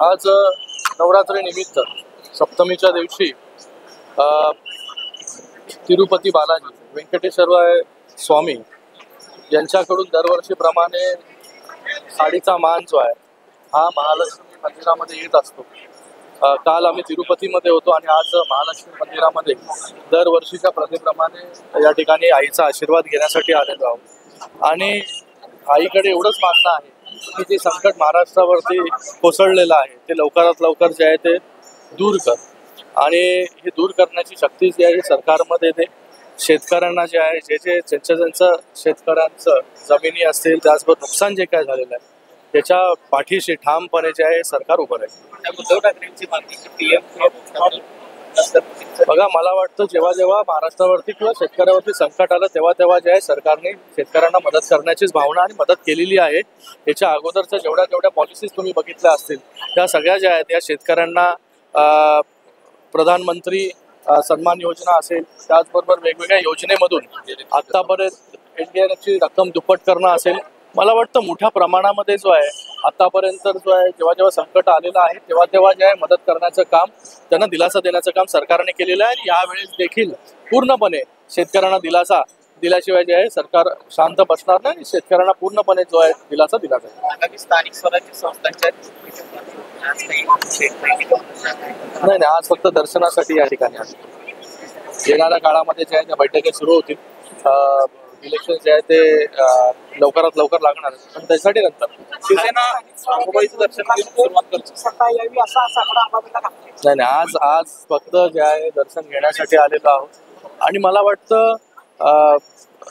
आज नवरात्री निमित्त सप्तमीच्या दिवशी तिरुपती बालाजी व्यंकटेश्वर स्वामी यांच्याकडून दरवर्षीप्रमाणे साडीचा मान जो आहे हा महालक्ष्मी मंदिरामध्ये येत असतो। काल आम्ही तिरुपतीमध्ये होतो आणि आज महालक्ष्मी मंदिरामध्ये दरवर्षीच्या प्रथेप्रमाणे या ठिकाणी आईचा आशीर्वाद घेण्यासाठी आलेलो आहोत। आणि आईकडे एवढंच मागणं आहे की जे संकट महाराष्ट्रावरती कोसळलेलं आहे ते लवकरात लवकर जे आहे ते दूर कर, आणि हे दूर करण्याची शक्ती जी आहे सरकारमध्ये ते शेतकऱ्यांना जे आहे ज्यांचं शेतकऱ्यांचं जमिनी असतील त्याचबरोबर नुकसान जे काय झालेलं आहे त्याच्या पाठीशी ठामपणे जे आहे सरकार उभं राहील। उद्धव ठाकरेंची मागणी पीएम बघा, मला वाटतं जेव्हा जेव्हा महाराष्ट्रावरती किंवा शेतकऱ्यावरती संकट आलं तेव्हा जे आहे सरकारने शेतकऱ्यांना मदत करण्याचीच भावना आणि मदत केलेली आहे। याच्या अगोदरच्या जेवढ्या पॉलिसीज तुम्ही बघितल्या असतील त्या सगळ्या ज्या आहेत या शेतकऱ्यांना प्रधानमंत्री सन्मान योजना असेल, त्याचबरोबर वेगवेगळ्या योजनेमधून आत्तापर्यंत एनडीआरएफची रक्कम दुप्पट करणं असेल, मला वाटतं मोठ्या प्रमाणामध्ये जो आहे आतापर्यंत जो आहे जेव्हा संकट आलेलं आहे तेव्हा जे आहे मदत करण्याचं काम, त्यांना दिलासा देण्याचं काम सरकारने केलेलं आहे। आणि यावेळेस देखील पूर्णपणे शेतकऱ्यांना दिलासा दिल्याशिवाय जे आहे सरकार शांत बसणार नाही, शेतकऱ्यांना पूर्णपणे जो आहे दिलासा दिला जाईल। आगामी स्थानिक स्वराज्य संस्थांच्या नाही, आज फक्त दर्शनासाठी या ठिकाणी आहे। येणाऱ्या काळामध्ये जे आहे त्या बैठकी सुरू होतील, इलेक्शन जे आहे ते लवकरात लवकर लागणार, पण त्यासाठी नंतर शिवसेना मुंबईचं दर्शन सुरुवात नाही, आज फक्त जे आहे दर्शन घेण्यासाठी आलेलो आहोत। आणि मला वाटतं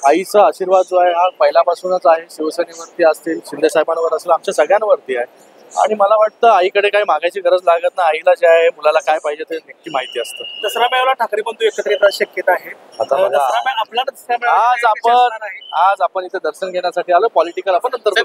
आईचा आशीर्वाद जो आहे हा पहिल्यापासूनच आहे, शिवसेनेवरती असतील, शिंदे साहेबांवर असेल, आमच्या सगळ्यांवरती आहे। आणि मला वाटतं आईकडे काही मागायची गरज लागत नाही, आईला जे आहे मुलाला काय पाहिजे ते नक्की माहिती असतं। दसरा मेळाव्याला ठाकरे बंधू एकत्र येण्याची शक्यता आहे। आज आपण इथे दर्शन घेण्यासाठी आलो, पॉलिटिकल आपण नंतर